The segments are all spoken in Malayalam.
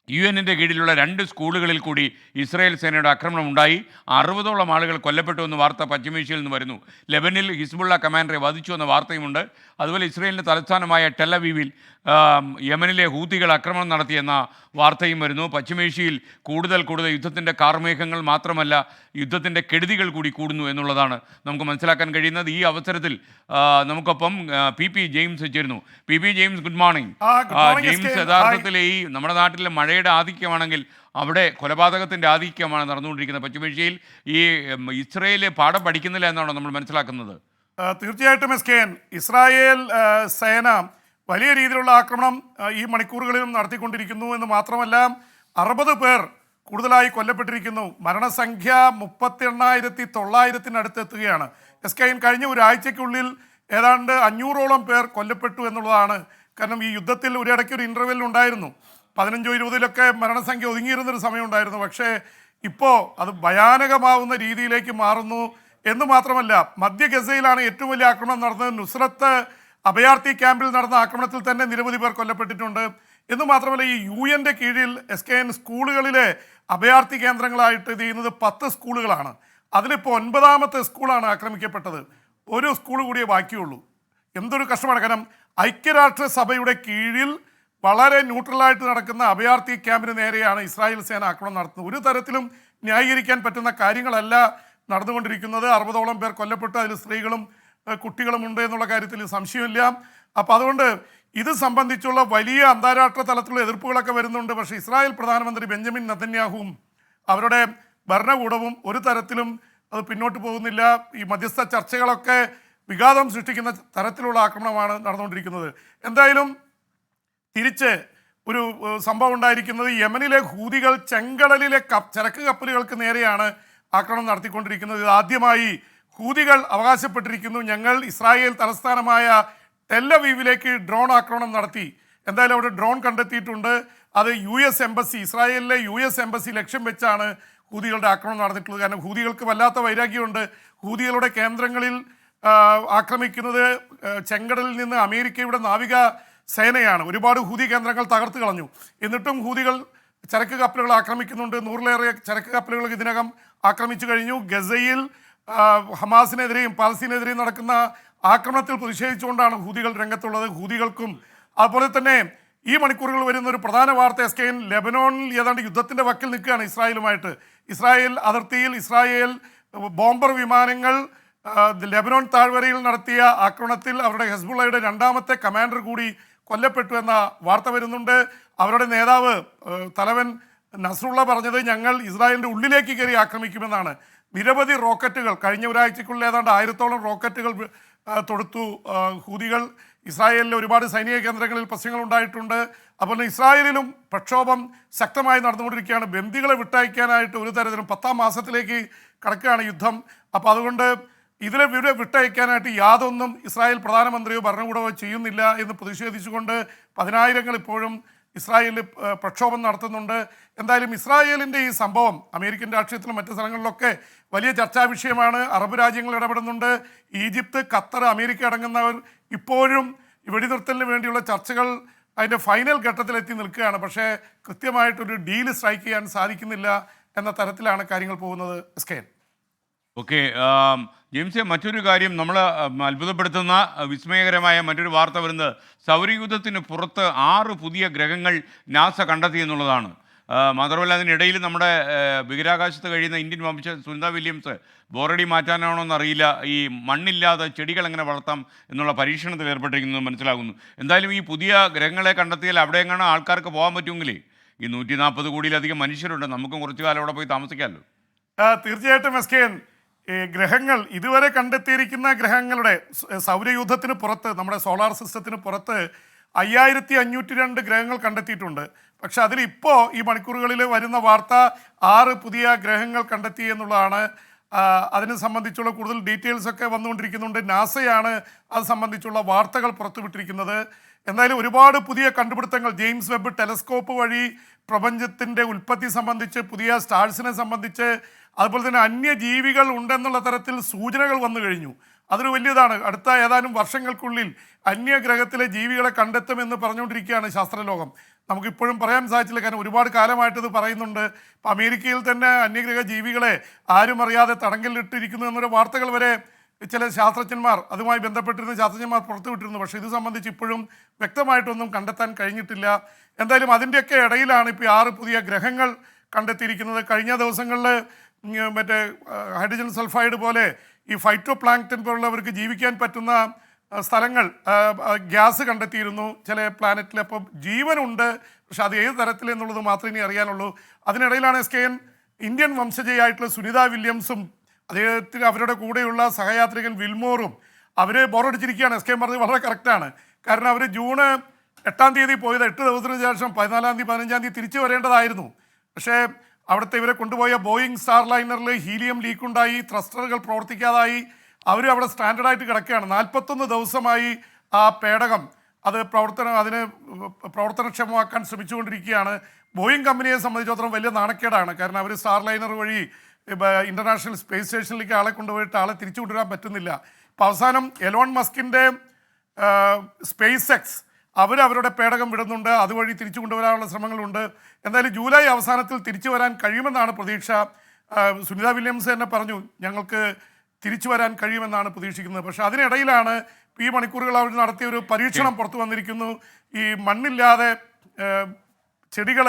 UN-ന്റെ കീഴിലുള്ള 2 സ്കൂളുകളിൽ കൂടി ഇസ്രായേൽ സേനയുടെ ആക്രമണം ഉണ്ടായി. 60ഓളം ആളുകൾ കൊല്ലപ്പെട്ടു എന്ന വാർത്ത പശ്ചിമേഷ്യയിൽ നിന്ന് വരുന്നു. ലെബനിൽ ഹിസ്ബുള്ള കമാൻഡറെ വധിച്ചു എന്ന വാർത്തയുമുണ്ട്. അതുപോലെ ഇസ്രായേലിൻ്റെ തലസ്ഥാനമായ ടെൽ-അവീവിൽ യമനിലെ ഹൂത്തികൾ ആക്രമണം നടത്തിയെന്ന വാർത്തയും വരുന്നു. പശ്ചിമേഷ്യയിൽ കൂടുതൽ യുദ്ധത്തിൻ്റെ കാർമേഘങ്ങൾ മാത്രമല്ല, യുദ്ധത്തിൻ്റെ കെടുതികൾ കൂടി കൂടുന്നു എന്നുള്ളതാണ് നമുക്ക് മനസ്സിലാക്കാൻ കഴിയുന്നത്. ഈ അവസരത്തിൽ നമുക്കൊപ്പം പി ജെയിംസ് ചേരുന്നു. P James, good morning. James, യഥാർത്ഥത്തിൽ ഈ നമ്മുടെ നാട്ടിലെ മഴയുടെ ആധിക്യമാണെങ്കിൽ അവിടെ കൊലപാതകത്തിൻ്റെ ആധിക്യമാണ് നടന്നുകൊണ്ടിരിക്കുന്നത്. പശ്ചിമേഷ്യയിൽ ഈ ഇസ്രായേൽ പാഠം പഠിക്കുന്നില്ല എന്നാണോ നമ്മൾ മനസ്സിലാക്കുന്നത്? തീർച്ചയായിട്ടും ഇസ്രായേൽ സേന വലിയ രീതിയിലുള്ള ആക്രമണം ഈ മണിക്കൂറുകളിലും നടത്തിക്കൊണ്ടിരിക്കുന്നു എന്ന് മാത്രമല്ല 60 പേർ കൂടുതലായി കൊല്ലപ്പെട്ടിരിക്കുന്നു. മരണസംഖ്യ 38,900 എത്തുകയാണ്. കഴിഞ്ഞ ഒരാഴ്ചയ്ക്കുള്ളിൽ ഏതാണ്ട് 500ഓളം പേർ കൊല്ലപ്പെട്ടു എന്നുള്ളതാണ്. കാരണം ഈ യുദ്ധത്തിൽ ഒരിടയ്ക്ക് ഒരു ഇൻ്റർവെൽ ഉണ്ടായിരുന്നു. 15-20 മരണസംഖ്യ ഒതുങ്ങിയിരുന്നൊരു സമയമുണ്ടായിരുന്നു. പക്ഷേ ഇപ്പോൾ അത് ഭയാനകമാവുന്ന രീതിയിലേക്ക് മാറുന്നു എന്ന് മാത്രമല്ല, മധ്യ ഗസയിലാണ് ഏറ്റവും വലിയ ആക്രമണം നടന്നത്. നുസ്രത്ത് അഭയാർത്ഥി ക്യാമ്പിൽ നടന്ന ആക്രമണത്തിൽ തന്നെ നിരവധി പേർ കൊല്ലപ്പെട്ടിട്ടുണ്ട് എന്ന് മാത്രമല്ല, ഈ UN-ന്റെ കീഴിൽ സ്കൂളുകളിലെ അഭയാർത്ഥി കേന്ദ്രങ്ങളായിട്ട് ഇത് ചെയ്യുന്നത് 10 സ്കൂളുകളാണ്. അതിലിപ്പോൾ 9ാമത്തെ സ്കൂളാണ് ആക്രമിക്കപ്പെട്ടത്. ഒരു സ്കൂൾ കൂടിയേ ബാക്കിയുള്ളൂ. എന്തൊരു കഷ്ടമാണ്. കാരണം ഐക്യരാഷ്ട്രസഭയുടെ കീഴിൽ വളരെ ന്യൂട്രലായിട്ട് നടക്കുന്ന അഭയാർത്ഥി ക്യാമ്പിന് നേരെയാണ് ഇസ്രായേൽ സേന ആക്രമണം നടത്തുന്നത്. ഒരു തരത്തിലും ന്യായീകരിക്കാൻ പറ്റുന്ന കാര്യങ്ങളല്ല നടന്നുകൊണ്ടിരിക്കുന്നത്. 60ഓളം പേർ കൊല്ലപ്പെട്ടു, അതിൽ സ്ത്രീകളും കുട്ടികളും ഉണ്ട് എന്നുള്ള കാര്യത്തിൽ സംശയമില്ല. അപ്പോൾ അതുകൊണ്ട് ഇത് സംബന്ധിച്ചുള്ള വലിയ അന്താരാഷ്ട്ര തലത്തിലുള്ള എതിർപ്പുകളൊക്കെ വരുന്നുണ്ട്. പക്ഷേ ഇസ്രായേൽ പ്രധാനമന്ത്രി ബെഞ്ചമിൻ നെതന്യാഹുവും അവരുടെ ഭരണകൂടവും ഒരു തരത്തിലും അത് പിന്നോട്ട് പോകുന്നില്ല. ഈ മധ്യസ്ഥ ചർച്ചകളൊക്കെ വിഘാതം സൃഷ്ടിക്കുന്ന തരത്തിലുള്ള ആക്രമണമാണ് നടന്നുകൊണ്ടിരിക്കുന്നത്. എന്തായാലും തിരിച്ച് ഒരു സംഭവം ഉണ്ടായിരിക്കുന്നത്, യമനിലെ ഹൂതികൾ ചെങ്കടലിലെ ചരക്ക് കപ്പലുകൾക്ക് നേരെയാണ് ആക്രമണം നടത്തിക്കൊണ്ടിരിക്കുന്നത്. ഇത് ആദ്യമായി ഹൂതികൾ അവകാശപ്പെട്ടിരിക്കുന്നു, ഞങ്ങൾ ഇസ്രായേൽ തലസ്ഥാനമായ ടെൽ-അവീവിലേക്ക് ഡ്രോൺ ആക്രമണം നടത്തി. എന്തായാലും അവിടെ ഡ്രോൺ കണ്ടെത്തിയിട്ടുണ്ട്. അത് US എംബസി, ഇസ്രായേലിലെ US എംബസി ലക്ഷ്യം വെച്ചാണ് ഹൂതികളുടെ ആക്രമണം നടന്നിട്ടുള്ളത്. കാരണം ഹൂതികൾക്ക് വല്ലാത്ത വൈരാഗ്യമുണ്ട്. ഹൂതികളുടെ കേന്ദ്രങ്ങളിൽ ആക്രമിക്കുന്നത് ചെങ്കടലിൽ നിന്ന് അമേരിക്കയുടെ നാവിക സേനയാണ്. ഒരുപാട് ഹൂതി കേന്ദ്രങ്ങൾ തകർത്ത് കളഞ്ഞു. എന്നിട്ടും ഹൂതികൾ ചരക്ക് കപ്പലുകൾ ആക്രമിക്കുന്നുണ്ട്. 100-ലേറെ ചരക്ക് കപ്പലുകൾ ഇതിനകം ആക്രമിച്ചു കഴിഞ്ഞു. ഗസയിൽ ഹമാസിനെതിരെയും പാലസ്തീനെതിരെയും നടക്കുന്ന ആക്രമണത്തിൽ പ്രതിഷേധിച്ചുകൊണ്ടാണ് ഹൂതികൾ രംഗത്തുള്ളത്. ഹൂതികൾക്കും അതുപോലെ തന്നെ ഈ മണിക്കൂറുകൾ വരുന്ന ഒരു പ്രധാന വാർത്ത ലെബനോണിൽ ഏതാണ്ട് യുദ്ധത്തിൻ്റെ വക്കിൽ നിൽക്കുകയാണ് ഇസ്രായേലുമായിട്ട്. ഇസ്രായേൽ അതിർത്തിയിൽ ഇസ്രായേൽ ബോംബർ വിമാനങ്ങൾ ലെബനോൺ താഴ്വരയിൽ നടത്തിയ ആക്രമണത്തിൽ അവരുടെ ഹെസ്ബുള്ളയുടെ 2ാമത്തെ കമാൻഡർ കൂടി കൊല്ലപ്പെട്ടു എന്ന വാർത്ത വരുന്നുണ്ട്. അവരുടെ നേതാവ് തലവൻ നസ്രുള്ള പറഞ്ഞത് ഞങ്ങൾ ഇസ്രായേലിൻ്റെ ഉള്ളിലേക്ക് കയറി ആക്രമിക്കുമെന്നാണ്. നിരവധി റോക്കറ്റുകൾ കഴിഞ്ഞ ഒരാഴ്ചക്കുള്ളിൽ ഏതാണ്ട് 1000ഓളം റോക്കറ്റുകൾ തൊടുത്തു ഹൂതികൾ. ഇസ്രായേലിലെ ഒരുപാട് സൈനിക കേന്ദ്രങ്ങളിൽ പ്രശ്നങ്ങൾ ഉണ്ടായിട്ടുണ്ട്. അതുപോലെ ഇസ്രായേലിലും പ്രക്ഷോഭം ശക്തമായി നടന്നുകൊണ്ടിരിക്കുകയാണ്. ബന്ദികളെ വിട്ടയക്കാനായിട്ട് ഒരു തരത്തിലും 10ാം മാസത്തിലേക്ക് കടക്കുകയാണ് യുദ്ധം. അപ്പോൾ അതുകൊണ്ട് ഇതിലെ വിട്ടയക്കാനായിട്ട് യാതൊന്നും ഇസ്രായേൽ പ്രധാനമന്ത്രിയോ ഭരണകൂടമോ ചെയ്യുന്നില്ല എന്ന് പ്രതിഷേധിച്ചുകൊണ്ട് 10,000 ഇപ്പോഴും ഇസ്രായേലിൽ പ്രക്ഷോഭം നടത്തുന്നുണ്ട്. എന്തായാലും ഇസ്രായേലിൻ്റെ ഈ സംഭവം അമേരിക്കൻ രാഷ്ട്രീയത്തിലും മറ്റ് സ്ഥലങ്ങളിലൊക്കെ വലിയ ചർച്ചാ വിഷയമാണ്. അറബ് രാജ്യങ്ങൾ ഇടപെടുന്നുണ്ട്. ഈജിപ്ത്, ഖത്തർ, അമേരിക്ക അടങ്ങുന്നവർ ഇപ്പോഴും വെടിനിർത്തലിന് വേണ്ടിയുള്ള ചർച്ചകൾ അതിൻ്റെ ഫൈനൽ ഘട്ടത്തിലെത്തി നിൽക്കുകയാണ്. പക്ഷേ കൃത്യമായിട്ടൊരു ഡീൽ സ്ട്രൈക്ക് ചെയ്യാൻ സാധിക്കുന്നില്ല എന്ന തരത്തിലാണ് കാര്യങ്ങൾ പോകുന്നത്. ഓക്കെ ജെയിംസെ, മറ്റൊരു കാര്യം നമ്മൾ അത്ഭുതപ്പെടുത്തുന്ന വിസ്മയകരമായ മറ്റൊരു വാർത്ത വരുന്നത് സൗരയൂഥത്തിന് പുറത്ത് 6 പുതിയ ഗ്രഹങ്ങൾ നാസ കണ്ടെത്തി എന്നുള്ളതാണ്. മാത്രമല്ല അതിനിടയിൽ നമ്മുടെ ബഹിരാകാശത്ത് കഴിയുന്ന ഇന്ത്യൻ വംശ സുനിത വില്യംസ് ബോറടി മാറ്റാനാണോ എന്നറിയില്ല, ഈ മണ്ണില്ലാതെ ചെടികൾ എങ്ങനെ വളർത്താം എന്നുള്ള പരീക്ഷണത്തിൽ ഏർപ്പെട്ടിരിക്കുന്നത് മനസ്സിലാകുന്നു. എന്തായാലും ഈ പുതിയ ഗ്രഹങ്ങളെ കണ്ടെത്തിയാൽ അവിടെ എങ്ങനെ ആൾക്കാർക്ക് പോകാൻ പറ്റുമെങ്കിലേ ഈ 140 കോടിയിലധികം മനുഷ്യരുണ്ട്, നമുക്കും കുറച്ചു കാലം അവിടെ പോയി താമസിക്കാമല്ലോ. തീർച്ചയായിട്ടും ഗ്രഹങ്ങൾ ഇതുവരെ കണ്ടെത്തിയിരിക്കുന്ന ഗ്രഹങ്ങളുടെ സൗരയൂഥത്തിന് പുറത്ത്, നമ്മുടെ സോളാർ സിസ്റ്റത്തിന് പുറത്ത് 5502 ഗ്രഹങ്ങൾ കണ്ടെത്തിയിട്ടുണ്ട്. പക്ഷെ അതിലിപ്പോൾ ഈ മണിക്കൂറുകളിൽ വരുന്ന വാർത്ത 6 പുതിയ ഗ്രഹങ്ങൾ കണ്ടെത്തി എന്നുള്ളതാണ്. അതിനെ സംബന്ധിച്ചുള്ള കൂടുതൽ ഡീറ്റെയിൽസ് ഒക്കെ വന്നുകൊണ്ടിരിക്കുന്നുണ്ട്. നാസയാണ് അത് സംബന്ധിച്ചുള്ള വാർത്തകൾ പുറത്തുവിട്ടിരിക്കുന്നത്. എന്തായാലും ഒരുപാട് പുതിയ കണ്ടുപിടുത്തങ്ങൾ ജെയിംസ് വെബ് ടെലസ്കോപ്പ് വഴി പ്രപഞ്ചത്തിൻ്റെ ഉൽപ്പത്തി സംബന്ധിച്ച്, പുതിയ സ്റ്റാർസിനെ സംബന്ധിച്ച്, അതുപോലെ തന്നെ അന്യജീവികൾ ഉണ്ടെന്നുള്ള തരത്തിൽ സൂചനകൾ വന്നു കഴിഞ്ഞു. അതൊരു വലിയതാണ്. അടുത്ത ഏതാനും വർഷങ്ങൾക്കുള്ളിൽ അന്യഗ്രഹത്തിലെ ജീവികളെ കണ്ടെത്തുമെന്ന് പറഞ്ഞുകൊണ്ടിരിക്കുകയാണ് ശാസ്ത്രലോകം. നമുക്കിപ്പോഴും പറയാൻ സാധിച്ചില്ല, കാരണം ഒരുപാട് കാലമായിട്ട് ഇത് പറയുന്നുണ്ട്. ഇപ്പം അമേരിക്കയിൽ തന്നെ അന്യഗ്രഹ ജീവികളെ ആരും അറിയാതെ തടങ്കലിട്ടിരിക്കുന്നു എന്നൊരു വാർത്തകൾ വരെ ചില ശാസ്ത്രജ്ഞന്മാർ, അതുമായി ബന്ധപ്പെട്ടിരുന്ന ശാസ്ത്രജ്ഞന്മാർ പുറത്തുവിട്ടിരുന്നു. പക്ഷേ ഇത് സംബന്ധിച്ച് ഇപ്പോഴും വ്യക്തമായിട്ടൊന്നും കണ്ടെത്താൻ കഴിഞ്ഞിട്ടില്ല. എന്തായാലും അതിൻ്റെയൊക്കെ ഇടയിലാണ് ഇപ്പോൾ 6 പുതിയ ഗ്രഹങ്ങൾ കണ്ടെത്തിയിരിക്കുന്നത്. കഴിഞ്ഞ ദിവസങ്ങളിൽ മറ്റേ ഹൈഡ്രജൻ സൾഫൈഡ് പോലെ ഈ ഫൈറ്റോ പ്ലാങ്ക്ടൻ പോലുള്ളവർക്ക് ജീവിക്കാൻ പറ്റുന്ന സ്ഥലങ്ങൾ, ഗ്യാസ് കണ്ടെത്തിയിരുന്നു ചില പ്ലാനറ്റിൽ. അപ്പോൾ ജീവനുണ്ട്, പക്ഷെ അത് ഏത് തരത്തിൽ എന്നുള്ളത് മാത്രമേ ഇനി അറിയാനുള്ളൂ. അതിനിടയിലാണ് SKN ഇന്ത്യൻ വംശജയായിട്ടുള്ള സുനിത വില്യംസും അദ്ദേഹത്തിന് അവരുടെ കൂടെയുള്ള സഹയാത്രികൻ വിൽമോറും അവർ ബോറടിച്ചിരിക്കുകയാണ്. SKN പറഞ്ഞത് വളരെ കറക്റ്റാണ്. കാരണം അവർ ജൂൺ 8-ാം തീയതി പോയത് 8 ദിവസത്തിന് ശേഷം 14-ാം തീയതി 15-ാം തീയതി തിരിച്ചു വരേണ്ടതായിരുന്നു. പക്ഷേ അവിടുത്തെ ഇവരെ കൊണ്ടുപോയ ബോയിങ് സ്റ്റാർ ലൈനറിൽ ഹീലിയം ലീക്കുണ്ടായി, ത്രസ്റ്ററുകൾ പ്രവർത്തിക്കാതായി. അവർ അവിടെ സ്റ്റാൻഡേർഡായിട്ട് കിടക്കുകയാണ്. 41 ദിവസമായി ആ പേടകം അതിനെ പ്രവർത്തനക്ഷമമാക്കാൻ ശ്രമിച്ചുകൊണ്ടിരിക്കുകയാണ്. ബോയിങ് കമ്പനിയെ സംബന്ധിച്ചിടത്തോളം വലിയ നാണക്കേടാണ്. കാരണം അവർ സ്റ്റാർ ലൈനർ വഴി ഇൻ്റർനാഷണൽ സ്പേസ് സ്റ്റേഷനിലേക്ക് ആളെ കൊണ്ടുപോയിട്ട് ആളെ തിരിച്ചു കൊണ്ടുവരാൻ പറ്റുന്നില്ല. ഇപ്പോൾ അവസാനം എലോൺ മസ്കിൻ്റെ സ്പേസ് എക്സ് അവരുടെ പേടകം വിടുന്നുണ്ട്, അതുവഴി തിരിച്ചു കൊണ്ടുവരാനുള്ള ശ്രമങ്ങളുണ്ട്. എന്തായാലും ജൂലൈ അവസാനത്തിൽ തിരിച്ചു വരാൻ കഴിയുമെന്നാണ് പ്രതീക്ഷ. സുനിത വില്യംസ് തന്നെ പറഞ്ഞു, ഞങ്ങൾക്ക് തിരിച്ചു വരാൻ കഴിയുമെന്നാണ് പ്രതീക്ഷിക്കുന്നത്. പക്ഷേ അതിനിടയിലാണ് ഈ മണിക്കൂറുകൾ അവർ നടത്തിയ ഒരു പരീക്ഷണം പുറത്തു വന്നിരിക്കുന്നു. ഈ മണ്ണില്ലാതെ ചെടികൾ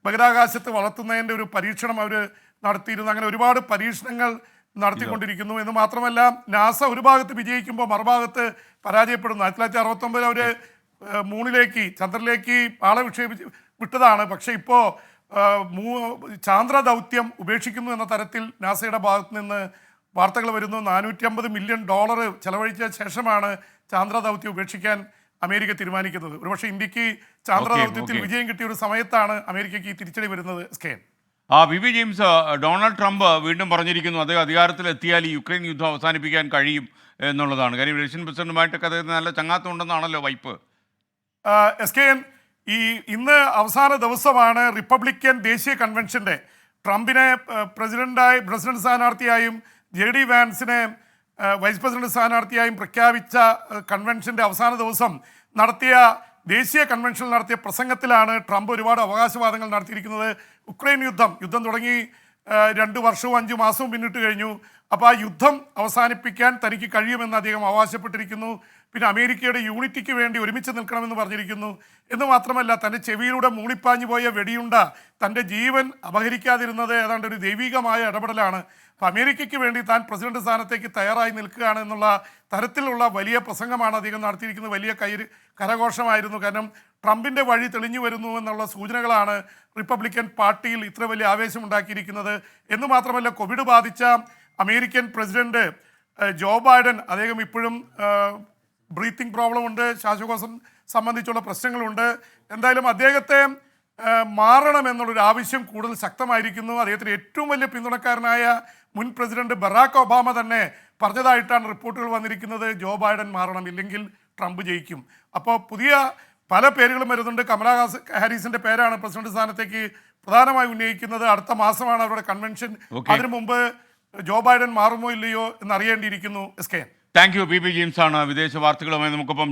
ബഹിരാകാശത്ത് വളർത്തുന്നതിൻ്റെ ഒരു പരീക്ഷണം അവർ നടത്തിയിരുന്നു. അങ്ങനെ ഒരുപാട് പരീക്ഷണങ്ങൾ നടത്തിക്കൊണ്ടിരിക്കുന്നു. എന്ന് മാത്രമല്ല, നാസ ഒരു ഭാഗത്ത് വിജയിക്കുമ്പോൾ മറുഭാഗത്ത് പരാജയപ്പെടുന്നു. 1969 അവർ മൂണിലേക്ക്, ചന്ദ്രനിലേക്ക് ആളെ വിട്ടതാണ്. പക്ഷേ ഇപ്പോൾ ചാന്ദ്ര ദൗത്യം ഉപേക്ഷിക്കുന്നു എന്ന തരത്തിൽ നാസയുടെ ഭാഗത്ത് നിന്ന് വാർത്തകൾ വരുന്നു. $450 മില്യൺ ചെലവഴിച്ച ശേഷമാണ് ചാന്ദ്ര ദൗത്യം ഉപേക്ഷിക്കാൻ അമേരിക്ക തീരുമാനിക്കുന്നത്. ഒരുപക്ഷെ ഇന്ത്യക്ക് ചാന്ദ്ര ദൗത്യത്തിൽ വിജയം കിട്ടിയ ഒരു സമയത്താണ് അമേരിക്കയ്ക്ക് തിരിച്ചടി വരുന്നത്. SKN V James, Donald Trump വീണ്ടും പറഞ്ഞിരിക്കുന്നു അദ്ദേഹം അധികാരത്തിലെത്തിയാൽ ഈ യുക്രൈൻ യുദ്ധം അവസാനിപ്പിക്കാൻ കഴിയും എന്നുള്ളതാണ്. കാര്യം റഷ്യൻ പ്രസിഡന്റുമായിട്ടൊക്കെ അദ്ദേഹത്തിന് നല്ല ചങ്ങാത്തം ഉണ്ടെന്നാണല്ലോ വൈപ്പ്. SKN ഇന്ന് അവസാന ദിവസമാണ് റിപ്പബ്ലിക്കൻ ദേശീയ കൺവെൻഷൻ്റെ. ട്രംപിനെ പ്രസിഡന്റ് സ്ഥാനാർത്ഥിയായും JD വാൻസിനെ വൈസ് പ്രസിഡന്റ് സ്ഥാനാർത്ഥിയായും പ്രഖ്യാപിച്ച കൺവെൻഷൻ്റെ അവസാന ദിവസം നടത്തിയ ദേശീയ കൺവെൻഷനിൽ നടത്തിയ പ്രസംഗത്തിലാണ് ട്രംപ് ഒരുപാട് അവകാശവാദങ്ങൾ നടത്തിയിരിക്കുന്നത്. ഉക്രൈൻ യുദ്ധം തുടങ്ങി 2 വർഷവും 5 മാസവും പിന്നിട്ട് കഴിഞ്ഞു. അപ്പോൾ ആ യുദ്ധം അവസാനിപ്പിക്കാൻ തനിക്ക് കഴിയുമെന്ന് അദ്ദേഹം അവകാശപ്പെട്ടിരിക്കുന്നു. പിന്നെ അമേരിക്കയുടെ യൂണിറ്റിക്ക് വേണ്ടി ഒരുമിച്ച് നിൽക്കണമെന്ന് പറഞ്ഞിരിക്കുന്നു. എന്ന് മാത്രമല്ല, തൻ്റെ ചെവിയിലൂടെ മൂളിപ്പാഞ്ഞു പോയ വെടിയുണ്ട തൻ്റെ ജീവൻ അപഹരിക്കാതിരുന്നത് ഏതാണ്ട് ഒരു ദൈവികമായ ഇടപെടലാണ്. അപ്പോൾ അമേരിക്കയ്ക്ക് വേണ്ടി താൻ പ്രസിഡന്റ് സ്ഥാനത്തേക്ക് തയ്യാറായി നിൽക്കുകയാണ് എന്നുള്ള തരത്തിലുള്ള വലിയ പ്രസംഗമാണ് അദ്ദേഹം നടത്തിയിരിക്കുന്നത്. വലിയ കരഘോഷമായിരുന്നു. കാരണം ട്രംപിൻ്റെ വഴി തെളിഞ്ഞു വരുന്നു എന്നുള്ള സൂചനകളാണ് റിപ്പബ്ലിക്കൻ പാർട്ടിയിൽ ഇത്ര വലിയ ആവേശമുണ്ടാക്കിയിരിക്കുന്നത്. എന്ന് മാത്രമല്ല, കോവിഡ് ബാധിച്ച അമേരിക്കൻ പ്രസിഡന്റ് ജോ ബൈഡൻ, അദ്ദേഹം ഇപ്പോഴും ബ്രീത്തിങ് പ്രോബ്ലം ഉണ്ട്, ശ്വാസകോശം സംബന്ധിച്ചുള്ള പ്രശ്നങ്ങളുണ്ട്. എന്തായാലും അദ്ദേഹത്തെ മാറണമെന്നുള്ളൊരു ആവശ്യം കൂടുതൽ ശക്തമായിരിക്കുന്നു. അദ്ദേഹത്തിന് ഏറ്റവും വലിയ പിന്തുണക്കാരനായ മുൻ പ്രസിഡന്റ് ബറാക്ക് ഒബാമ തന്നെ പറഞ്ഞതായിട്ടാണ് റിപ്പോർട്ടുകൾ വന്നിരിക്കുന്നത്, ജോ ബൈഡൻ മാറണം, ഇല്ലെങ്കിൽ ട്രംപ് ജയിക്കും. അപ്പോൾ പുതിയ പല പേരുകളും വരുന്നുണ്ട്. കമലാ ഹാരിസിൻ്റെ പേരാണ് പ്രസിഡന്റ് സ്ഥാനത്തേക്ക് പ്രധാനമായി ഉന്നയിക്കുന്നത്. അടുത്ത മാസമാണ് അവരുടെ കൺവെൻഷൻ. അതിനു മുമ്പ് ജോ ബൈഡൻ മാറുമോ ഇല്ലയോ എന്നറിയേണ്ടിയിരിക്കുന്നു. SKN thank you. P James ആണ് വിദേശ വാർത്തകളുമായി നമുക്കൊപ്പം.